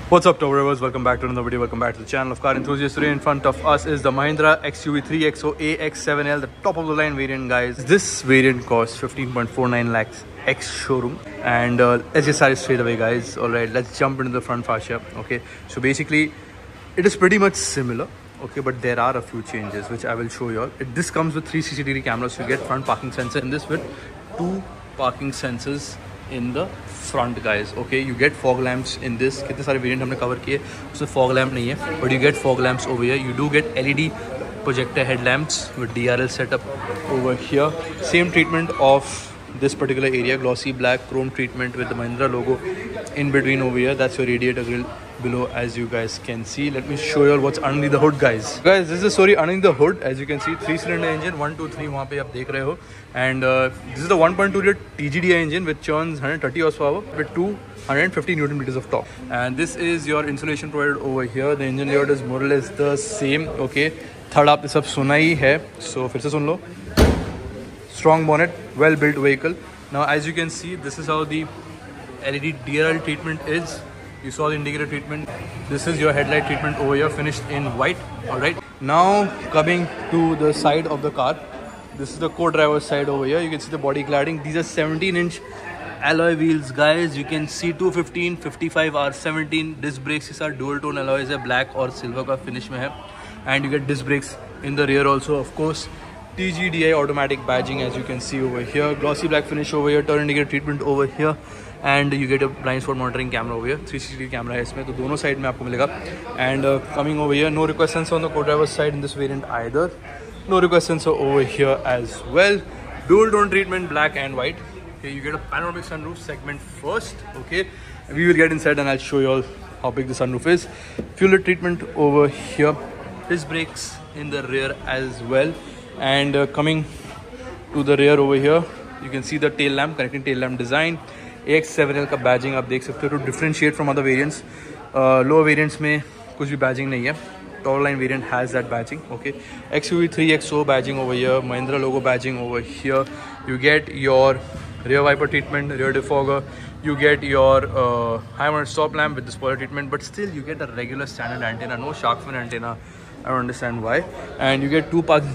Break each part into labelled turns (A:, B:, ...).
A: What's up, Towerers? Welcome back to another video. Welcome back to the channel of Car Enthusiasts. Today in front of us is the Mahindra XUV3XO AX7L, the top of the line variant, guys. This variant costs 15.49 lakhs ex showroom, and let's just start it straight away, guys. All right, let's jump into the front fascia. Okay, so basically it is pretty much similar. Okay, but there are a few changes which I will show you all. This comes with 3 CCTV cameras. You get front parking sensor in this with 2 parking sensors in the front, guys. Okay, you get fog lamps in this. कितने सारे variant हमने cover किए, उसमें fog lamp नहीं है, but you get fog lamps over here. You do get LED projector headlamps with DRL setup over here. Same treatment of this particular area, glossy black chrome treatment with the Mahindra logo in between over here. That's your radiator grill below, as you guys can see. Let me show you all what's underneath the hood, guys. This is the story underneath the hood. As you can see, 3-cylinder engine, 1, 2, 3 वहाँ पे आप देख रहे हो. And this is the 1.2 liter TGDI engine which churns 130 horsepower with 250 Newton meters of torque. And this is your insulation provided over here. The engine layout is more or less the same. Okay, third आपने सब सुना ही है, so फिर से सुन लो. Strong bonnet, well built vehicle. Now as you can see, this is how the LED DRL treatment is. You saw the indicator treatment. This is your headlight treatment over here, finished in white. All right, now coming to the side of the car, this is the co-driver's side over here. You can see the body cladding. These are 17-inch alloy wheels, guys. You can see 215 55 R17 disc brakes. These are dual tone alloys, black or silver का finish में है. And you get disc brakes in the rear also, of course. TGDI automatic badging, as you can see over here. Glossy black finish over here. Turn indicator treatment over here. And you get a blind spot monitoring camera over here. 360 camera है इसमें, तो दोनों side में आपको मिलेगा. And coming over here, no request sensor on the co-driver's side in this variant either. No request sensor over here as well. Dual tone treatment, black and white. Okay, you get a panoramic sunroof segment first. Okay, we will get inside and I'll show you all how big the sunroof is. Fuel treatment over here. Disc brakes in the rear as well. And coming to the rear over here, you can see the tail lamp, connecting tail lamp design. AX7L का badging आप देख सकते हो, to differentiate from other variants. Lower variants में कुछ भी badging नहीं है. Top line variant has that badging. Okay, XUV3XO badging over here, Mahindra logo badging over here. You get your rear wiper treatment, rear defogger. You get your high mount stop lamp with the spoiler treatment, but still you get a regular standard antenna, no shark fin antenna. I don't understand why. And you get 2 parking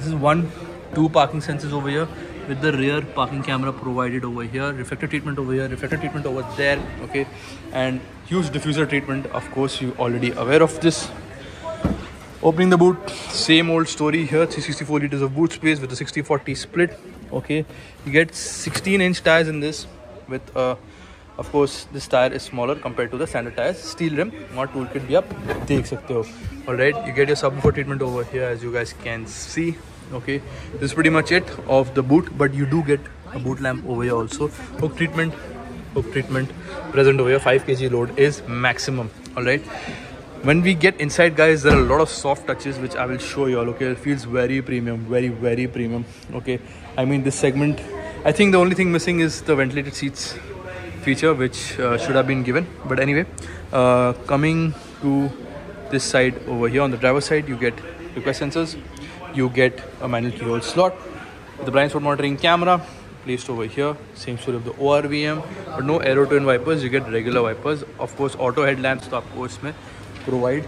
A: sensors over here with the rear parking camera provided over here, reflector treatment over here, reflector treatment over there. Okay, and huge diffuser treatment, of course you already aware of this. Opening the boot, same old story here. 364 liters of boot space with a 60-40 split. Okay, you get 16-inch tires in this with of course this tire is smaller compared to the standard tires. Steel rim, not toolkit bhi aap dekh sakte ho. All right, you get your subwoofer treatment over here, as you guys can see. Okay, this is pretty much it of the boot, but you do get a boot lamp over here also. Hook treatment present over here. 5 kg load is maximum. All right, when we get inside, guys, there are a lot of soft touches which I will show you all. Okay, it feels very premium, very premium. Okay, I mean, this segment, I think the only thing missing is the ventilated seats feature, which should have been given. But anyway, coming to this side over here, on the driver's side, you get request sensors. You get a manual key hold slot with the blind spot monitoring camera placed over here. Same story of the ORVM, but no aero twin wipers. You get regular wipers. Of course, auto headlamps तो आपको इसमें provide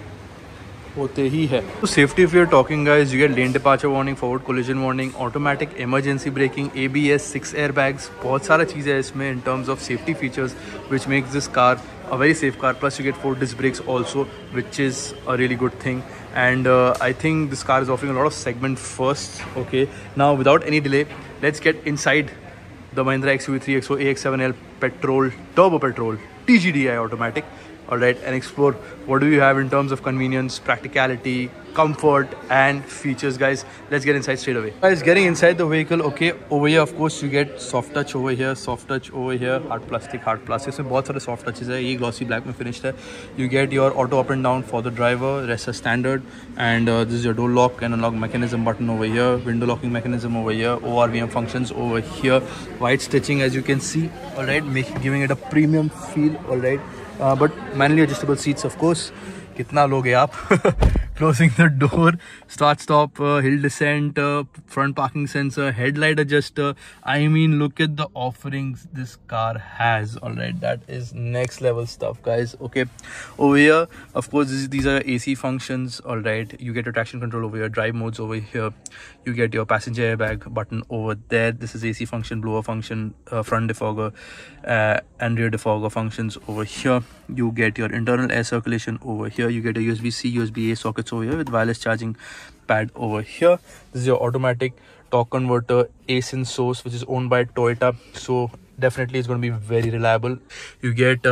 A: होते ही है. So safety, if we are talking, guys, you get lane departure warning, forward collision warning, automatic emergency braking, ABS, 6 airbags. बहुत सारा चीज़ है इसमें in terms of safety features, which makes this car a very safe car. Plus you get 4 disc brakes also, which is a really good thing. And I think this car is offering a lot of segment first. Okay, now without any delay, let's get inside the Mahindra XUV3XO AX7L petrol, turbo petrol, TGDI automatic. All right, and explore what do you have in terms of convenience, practicality, comfort and features, guys. Let's get inside straight away. Guys, getting inside the vehicle. Okay, over here of course you get soft touch over here, soft touch over here, hard plastic. इसमें बहुत सारे soft touches है. ये glossy black में finished है. You get your auto up and down for the driver, rest as standard. And this is your door lock and unlock mechanism button over here, window locking mechanism over here, ORVM functions over here, white stitching, as you can see. All right, giving it a premium feel. All right, but manually adjustable seats, of course. कितना लोगे आप closing the door, start stop, hill descent, front parking sensor, headlight adjuster. I mean, look at the offerings this car has. All right, that is next level stuff, guys. Okay, over here, of course, these are AC functions. All right, you get your traction control over here, drive modes over here, you get your passenger airbag button over there. This is AC function, blower function, front defogger and rear defogger functions over here. You get your internal air circulation over here. You get a USB-C, USB-A sockets over here with wireless charging pad over here. This is your automatic torque converter ASIN source, which is owned by Toyota, so definitely it's going to be very reliable. You get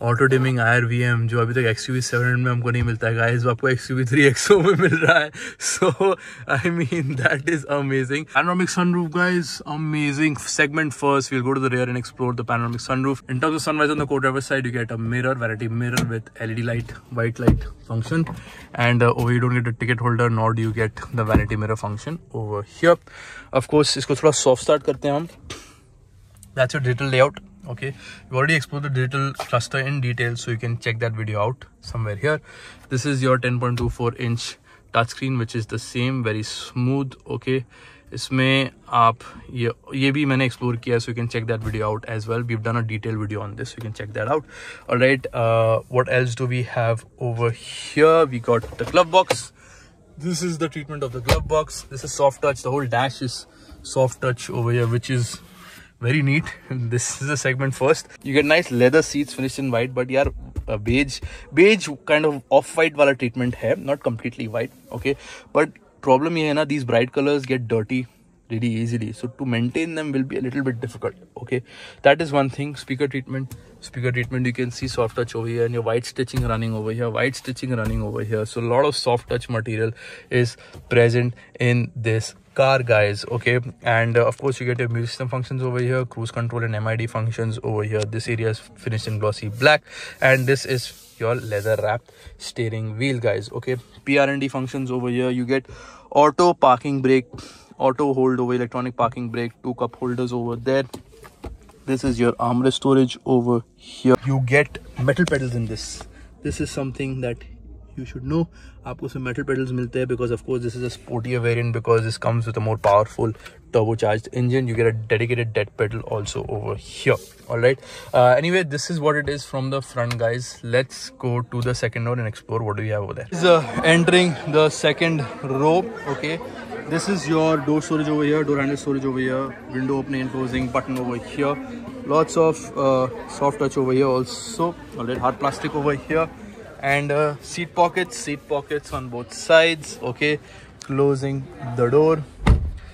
A: auto dimming IRVM जो अभी तक XUV 700 में हमको नहीं मिलता है guys, वो आपको XUV 3XO में मिल रहा है. So I mean that is amazing. Panoramic sunroof, guys, amazing. Segment first, we'll go to the rear and explore the panoramic sunroof. In terms of sunrise on the co-driver side, you get a mirror, vanity mirror with LED light, white light function, and over you don't get a ticket holder, nor do you get the vanity mirror function over here. Of course, इसको थोड़ा soft start करते हैं हम. That's your digital layout. Okay, we already explored the digital cluster in detail, so you can check that video out somewhere here. This is your 10.24-inch touchscreen, which is the same, very smooth. Okay, इसमें आप ये भी मैंने explore किया, so you can check that video out as well. We've done a detailed video on this, so you can check that out. All right, what else do we have over here? We got the glove box. This is the treatment of the glove box. This is soft touch. The whole dash is soft touch over here, which is very neat. This is a segment first. You get nice leather seats finished in white, but yaar beige kind of off-white wala treatment hai, not completely white. Okay, but problem ye hai na, these bright colors get dirty really easily, so to maintain them will be a little bit difficult. Okay, that is one thing. Speaker treatment, you can see soft touch over here, and your white stitching running over here, so a lot of soft touch material is present in this car, guys. Okay, and of course you get your music system functions over here, cruise control and MID functions over here. This area is finished in glossy black, and this is your leather wrapped steering wheel, guys. Okay, PR&D functions over here. You get auto parking brake, auto hold over, electronic parking brake, 2 cup holders over there. This is your armrest storage over here. You get metal pedals in this. This is something that you should know. आपको इसमें metal pedals मिलते हैं because of course this is a sportier variant, because this comes with a more powerful turbocharged engine. You get a dedicated dead pedal also over here. All right, anyway, this is what it is from the front, guys. Let's go to the second row and explore what do we have over there. This is entering the second row. Okay, this is your door storage over here, door handle storage over here, window opening and closing button over here. Lots of soft touch over here also. All right, hard plastic over here, and seat pockets on both sides. Okay, closing the door.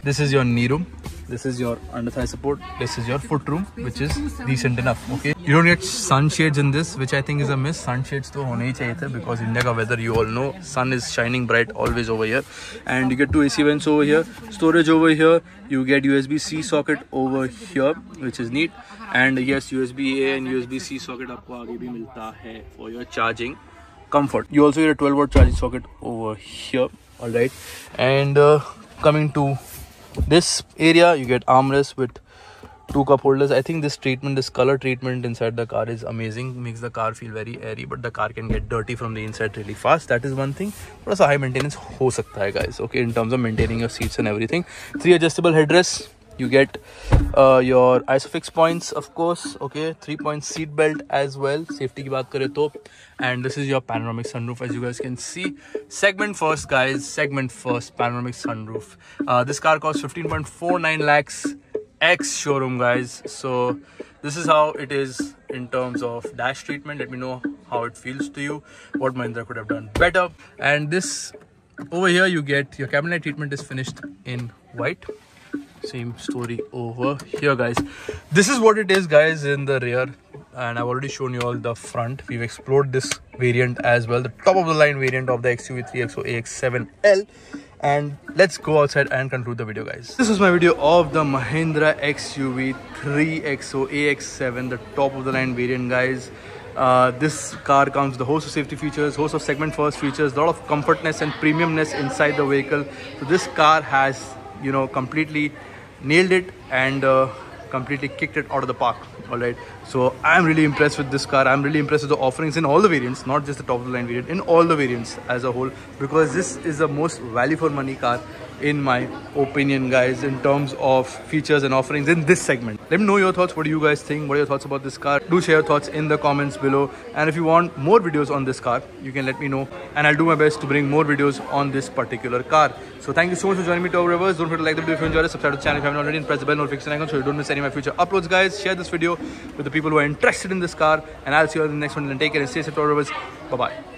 A: This is your knee room. This is your under thigh support. This is your foot room, which is decent enough. Okay, you don't get sunshades in this, which I think is a miss. Sunshades to hone hi chahiye the, because India ka weather, you all know, sun is shining bright always over here. And you get 2 AC vents over here, storage over here. You get USB-C socket over here, which is neat. And yes, USB-A and USB-C socket aapko aage bhi milta hai for your charging comfort. You also get a 12-volt charging socket over here. All right, and coming to this area, you get armrests with 2 cup holders. I think this treatment, this color treatment inside the car is amazing. Makes the car feel very airy, but the car can get dirty from the inside really fast. That is one thing. But high maintenance ho sakta hai, guys. Okay, in terms of maintaining your seats and everything. 3 adjustable headrests. You get your isofix points, of course. Okay, 3-point seat belt as well, safety ki baat kare to. And this is your panoramic sunroof, as you guys can see. Segment first, guys, segment first, panoramic sunroof. This car costs 15.49 lakhs ex showroom, guys. So this is how it is in terms of dash treatment. Let me know how it feels to you, what Mahindra could have done better. And this over here, you get your cabin light treatment is finished in white. Same story over here, guys. This is what it is, guys, in the rear, and I've already shown you all the front. We've explored this variant as well, the top of the line variant of the XUV 3XO AX7L. And let's go outside and conclude the video, guys. This is my video of the Mahindra XUV 3XO AX7, the top of the line variant, guys. This car comes with a host of safety features, host of segment first features, a lot of comfortness and premiumness inside the vehicle. So this car has, you know, completely nailed it, and completely kicked it out of the park. All right, so I'm really impressed with this car. I'm really impressed with the offerings in all the variants, not just the top of the line variant, in all the variants as a whole, because this is the most value for money car in my opinion, guys, in terms of features and offerings in this segment. Let me know your thoughts. What do you guys think? What are your thoughts about this car? Do share your thoughts in the comments below, and if you want more videos on this car, you can let me know, and I'll do my best to bring more videos on this particular car. So thank you so much for joining me, Top Revers. Don't forget to like the video if you enjoyed it, subscribe to the channel if you haven't already, and press the bell notification icon so you don't miss any of my future uploads, guys. Share this video with the people who are interested in this car, and I'll see you in the next one. And take care and stay safe, Top Revers. Bye bye.